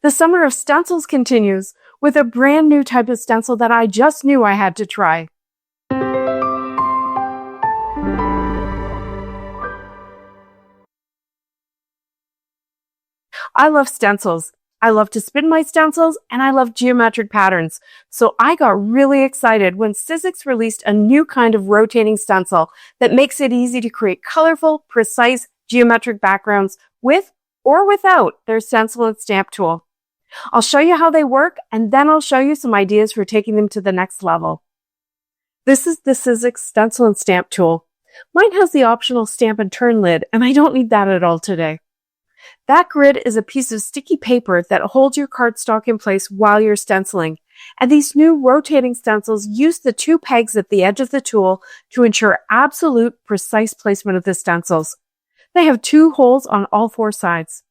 The summer of stencils continues with a brand new type of stencil that I just knew I had to try. I love stencils. I love to spin my stencils, and I love geometric patterns. So I got really excited when Sizzix released a new kind of rotating stencil that makes it easy to create colorful, precise, geometric backgrounds with or without their stencil and stamp tool. I'll show you how they work, and then I'll show you some ideas for taking them to the next level. This is the Sizzix stencil and stamp tool. Mine has the optional stamp and turn lid, and I don't need that at all today. That grid is a piece of sticky paper that holds your cardstock in place while you're stenciling, and these new rotating stencils use the two pegs at the edge of the tool to ensure absolute precise placement of the stencils. They have two holes on all four sides.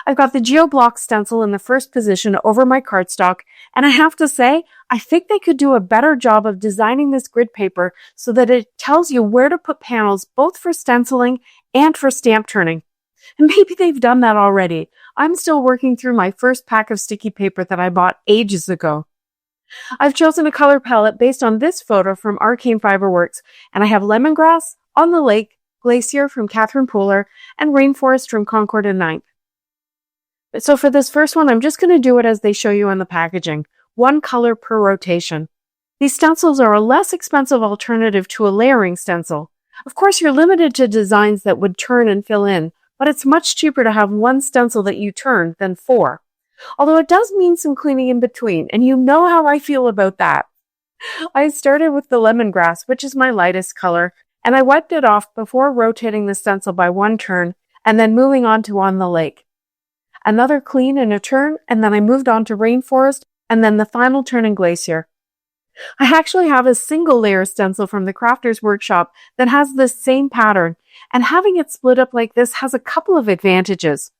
I've got the GeoBlock stencil in the first position over my cardstock, and I have to say, I think they could do a better job of designing this grid paper so that it tells you where to put panels both for stenciling and for stamp turning. And maybe they've done that already. I'm still working through my first pack of sticky paper that I bought ages ago. I've chosen a color palette based on this photo from Arcane Fiberworks, and I have Lemongrass, On the Lake, Glacier from Catherine Pooler, and Rainforest from Concord and Ninth. So for this first one, I'm just going to do it as they show you on the packaging. One color per rotation. These stencils are a less expensive alternative to a layering stencil. Of course, you're limited to designs that would turn and fill in, but it's much cheaper to have one stencil that you turn than four. Although it does mean some cleaning in between, and you know how I feel about that. I started with the lemongrass, which is my lightest color, and I wiped it off before rotating the stencil by one turn, and then moving on to On the Lake. Another clean and a turn, and then I moved on to Rainforest, and then the final turn in Glacier. I actually have a single layer stencil from the Crafter's Workshop that has this same pattern, and having it split up like this has a couple of advantages.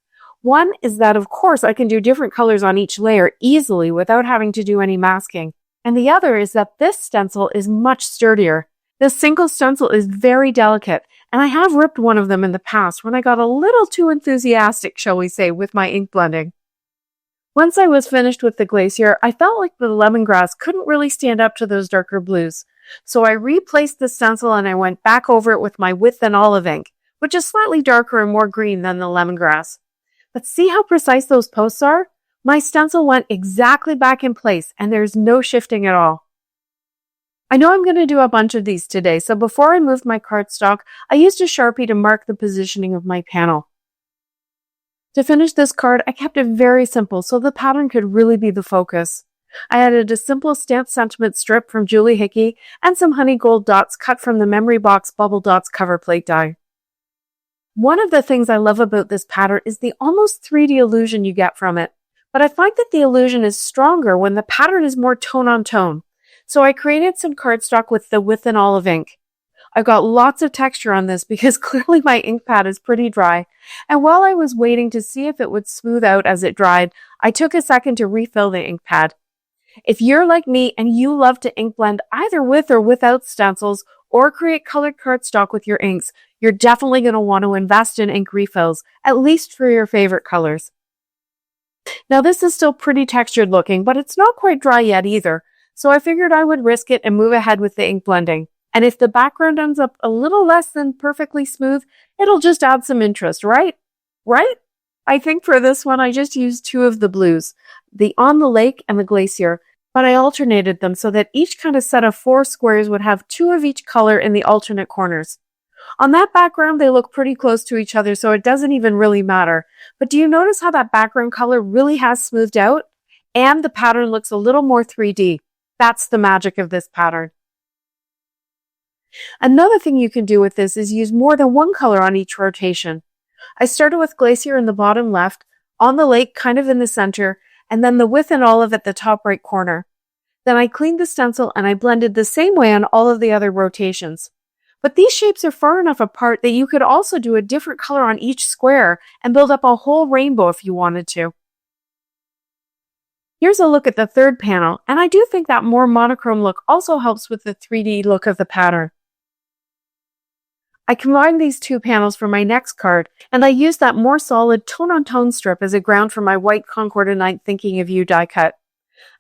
One is that, of course, I can do different colors on each layer easily without having to do any masking. And the other is that this stencil is much sturdier. This single stencil is very delicate, and I have ripped one of them in the past when I got a little too enthusiastic, shall we say, with my ink blending. Once I was finished with the Glacier, I felt like the lemongrass couldn't really stand up to those darker blues. So I replaced the stencil and I went back over it with my With and Olive ink, which is slightly darker and more green than the lemongrass. But see how precise those posts are? My stencil went exactly back in place and there's no shifting at all. I know I'm going to do a bunch of these today, so before I moved my cardstock, I used a Sharpie to mark the positioning of my panel. To finish this card, I kept it very simple so the pattern could really be the focus. I added a simple stamped sentiment strip from Julie Hickey and some honey gold dots cut from the Memory Box Bubble Dots cover plate die. One of the things I love about this pattern is the almost 3D illusion you get from it, but I find that the illusion is stronger when the pattern is more tone on tone. So I created some cardstock with the With and Olive ink. I've got lots of texture on this because clearly my ink pad is pretty dry, and while I was waiting to see if it would smooth out as it dried, I took a second to refill the ink pad. If you're like me and you love to ink blend either with or without stencils or create colored cardstock with your inks, you're definitely going to want to invest in ink refills, at least for your favorite colors. Now this is still pretty textured looking, but it's not quite dry yet either, so I figured I would risk it and move ahead with the ink blending. And if the background ends up a little less than perfectly smooth, it'll just add some interest, right? Right? I think for this one, I just used two of the blues, the On the Lake and the Glacier, but I alternated them so that each kind of set of 4 squares would have 2 of each color in the alternate corners. On that background, they look pretty close to each other, so it doesn't even really matter. But do you notice how that background color really has smoothed out? And the pattern looks a little more 3D. That's the magic of this pattern. Another thing you can do with this is use more than one color on each rotation. I started with Glacier in the bottom left, On the Lake kind of in the center, and then the With and Olive at the top right corner. Then I cleaned the stencil and I blended the same way on all of the other rotations. But these shapes are far enough apart that you could also do a different color on each square and build up a whole rainbow if you wanted to. Here's a look at the third panel, and I do think that more monochrome look also helps with the 3D look of the pattern. I combined these two panels for my next card, and I used that more solid tone-on-tone strip as a ground for my white Concord and Night Thinking of You die cut.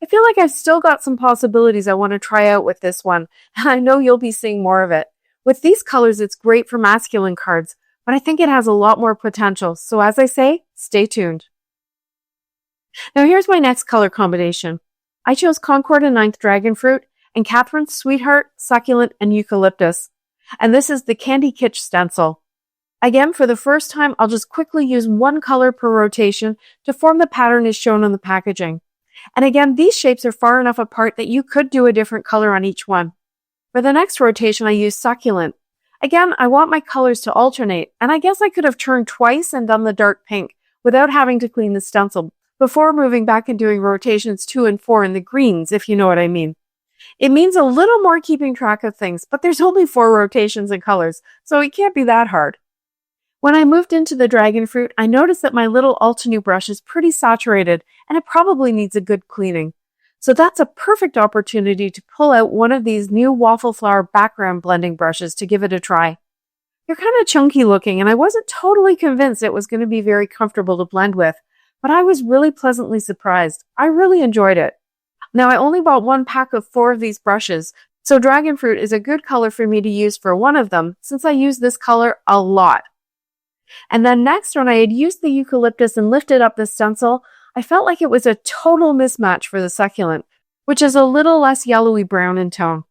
I feel like I've still got some possibilities I want to try out with this one, and I know you'll be seeing more of it. With these colors, it's great for masculine cards, but I think it has a lot more potential, so as I say, stay tuned. Now here's my next color combination. I chose Concord and Ninth Dragon Fruit and Catherine's Sweetheart, Succulent, and Eucalyptus. And this is the Candy Kitsch stencil. Again, for the first time, I'll just quickly use one color per rotation to form the pattern as shown on the packaging. And again, these shapes are far enough apart that you could do a different color on each one. For the next rotation, I use Succulent. Again, I want my colors to alternate, and I guess I could have turned twice and done the dark pink without having to clean the stencil before moving back and doing rotations 2 and 4 in the greens, if you know what I mean. It means a little more keeping track of things, but there's only 4 rotations and colors, so it can't be that hard. When I moved into the dragon fruit, I noticed that my little Altenew brush is pretty saturated and it probably needs a good cleaning. So that's a perfect opportunity to pull out one of these new Waffle flower background blending brushes to give it a try. They're kind of chunky looking and I wasn't totally convinced it was going to be very comfortable to blend with, but I was really pleasantly surprised. I really enjoyed it. Now I only bought one pack of 4 of these brushes, so dragon fruit is a good color for me to use for one of them since I use this color a lot. And then next, when I had used the eucalyptus and lifted up the stencil, I felt like it was a total mismatch for the succulent, which is a little less yellowy brown in tone.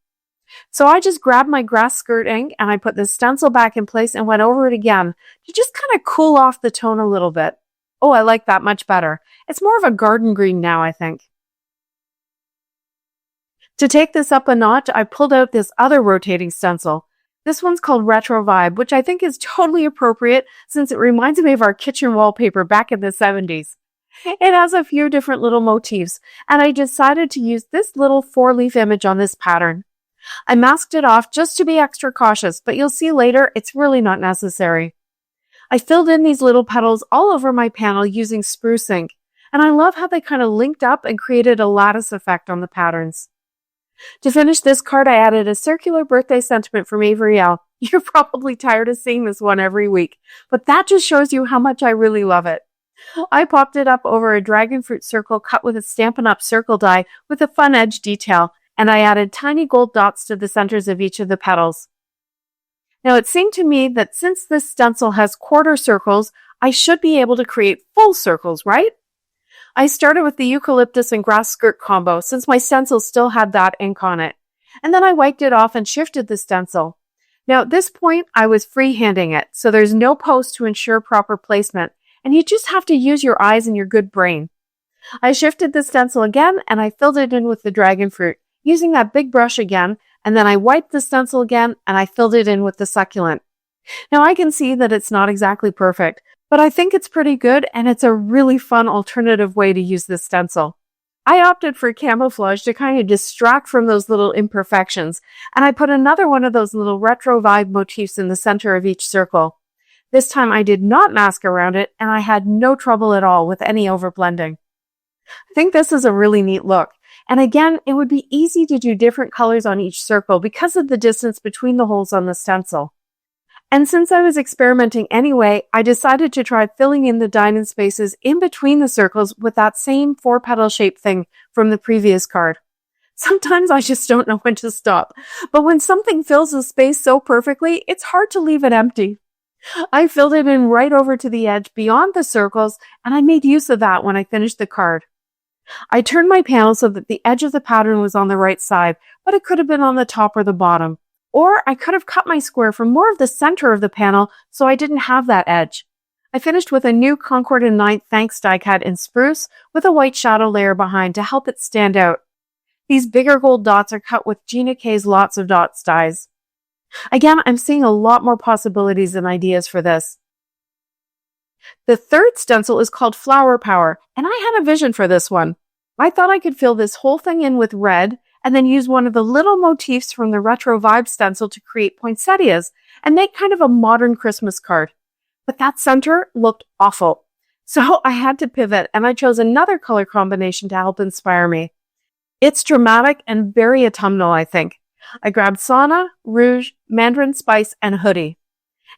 So I just grabbed my grass skirt ink and I put the stencil back in place and went over it again to just kind of cool off the tone a little bit. Oh, I like that much better. It's more of a garden green now, I think. To take this up a notch, I pulled out this other rotating stencil. This one's called Retro Vibe, which I think is totally appropriate since it reminds me of our kitchen wallpaper back in the 70s. It has a few different little motifs, and I decided to use this little 4-leaf image on this pattern. I masked it off just to be extra cautious, but you'll see later it's really not necessary. I filled in these little petals all over my panel using spruce ink, and I love how they kind of linked up and created a lattice effect on the patterns. To finish this card, I added a circular birthday sentiment from Avery L. You're probably tired of seeing this one every week, but that just shows you how much I really love it. I popped it up over a dragon fruit circle cut with a Stampin' Up! Circle die with a fun edge detail, and I added tiny gold dots to the centers of each of the petals. Now it seemed to me that since this stencil has quarter circles, I should be able to create full circles, right? I started with the eucalyptus and grass skirt combo since my stencil still had that ink on it. And then I wiped it off and shifted the stencil. Now at this point, I was freehanding it, so there's no post to ensure proper placement, and you just have to use your eyes and your good brain. I shifted the stencil again and I filled it in with the dragon fruit, using that big brush again, and then I wiped the stencil again and I filled it in with the succulent. Now I can see that it's not exactly perfect, but I think it's pretty good and it's a really fun alternative way to use this stencil. I opted for camouflage to kind of distract from those little imperfections, and I put another one of those little retro vibe motifs in the center of each circle. This time I did not mask around it and I had no trouble at all with any overblending. I think this is a really neat look. And again, it would be easy to do different colors on each circle because of the distance between the holes on the stencil. And since I was experimenting anyway, I decided to try filling in the diamond spaces in between the circles with that same 4-petal shape thing from the previous card. Sometimes I just don't know when to stop, but when something fills a space so perfectly, it's hard to leave it empty. I filled it in right over to the edge beyond the circles, and I made use of that when I finished the card. I turned my panel so that the edge of the pattern was on the right side, but it could have been on the top or the bottom. Or I could have cut my square from more of the center of the panel so I didn't have that edge. I finished with a new Concord and Ninth Thanks die cut in spruce with a white shadow layer behind to help it stand out. These bigger gold dots are cut with Gina K's Lots of Dots dies. Again, I'm seeing a lot more possibilities and ideas for this. The third stencil is called Flower Power, and I had a vision for this one. I thought I could fill this whole thing in with red and then use one of the little motifs from the Retro Vibe stencil to create poinsettias and make kind of a modern Christmas card. But that center looked awful. So I had to pivot and I chose another color combination to help inspire me. It's dramatic and very autumnal, I think. I grabbed Sauna, Rouge, Mandarin Spice, and Hoodie.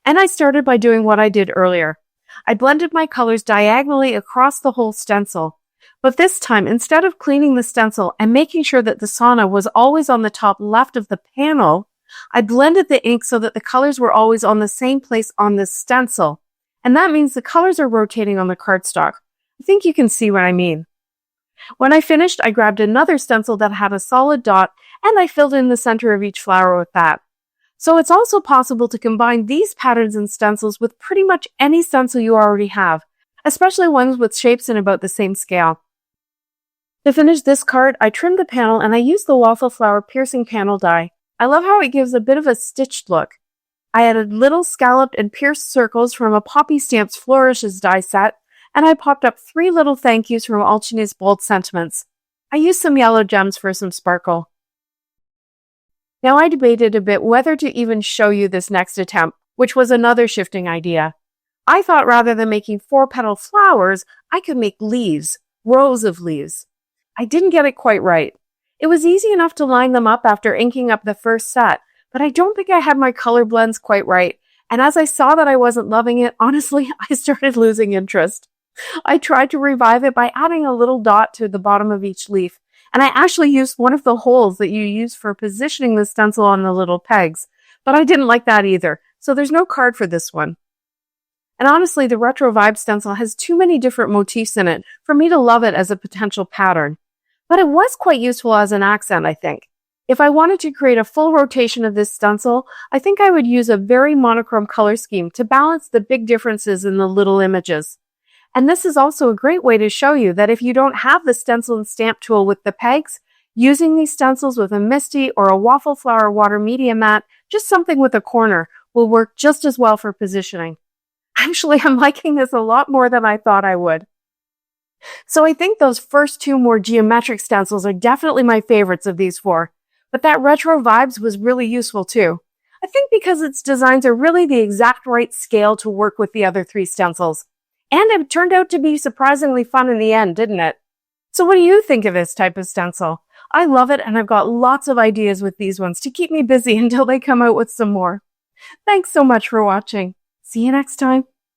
And I started by doing what I did earlier. I blended my colors diagonally across the whole stencil. But this time, instead of cleaning the stencil and making sure that the sauna was always on the top left of the panel, I blended the ink so that the colors were always on the same place on the stencil. And that means the colors are rotating on the cardstock. I think you can see what I mean. When I finished, I grabbed another stencil that had a solid dot and I filled in the center of each flower with that. So it's also possible to combine these patterns and stencils with pretty much any stencil you already have, especially ones with shapes in about the same scale. To finish this card, I trimmed the panel and I used the Waffle flower piercing panel die. I love how it gives a bit of a stitched look. I added little scalloped and pierced circles from a Poppy Stamps Flourishes die set, and I popped up 3 little thank yous from Altenew's Bold Sentiments. I used some yellow gems for some sparkle. Now I debated a bit whether to even show you this next attempt, which was another shifting idea. I thought rather than making 4-petal flowers, I could make leaves, rows of leaves. I didn't get it quite right. It was easy enough to line them up after inking up the first set, but I don't think I had my color blends quite right, and as I saw that I wasn't loving it, honestly, I started losing interest. I tried to revive it by adding a little dot to the bottom of each leaf, and I actually used one of the holes that you use for positioning the stencil on the little pegs, but I didn't like that either, so there's no card for this one. And honestly, the Retro Vibe stencil has too many different motifs in it for me to love it as a potential pattern. But it was quite useful as an accent, I think. If I wanted to create a full rotation of this stencil, I think I would use a very monochrome color scheme to balance the big differences in the little images. And this is also a great way to show you that if you don't have the stencil and stamp tool with the pegs, using these stencils with a Misty or a Waffle Flower water media mat, just something with a corner, will work just as well for positioning. Actually, I'm liking this a lot more than I thought I would. So I think those first 2 more geometric stencils are definitely my favorites of these 4, but that Retro Vibes was really useful too. I think because its designs are really the exact right scale to work with the other 3 stencils. And it turned out to be surprisingly fun in the end, didn't it? So what do you think of this type of stencil? I love it, and I've got lots of ideas with these ones to keep me busy until they come out with some more. Thanks so much for watching. See you next time.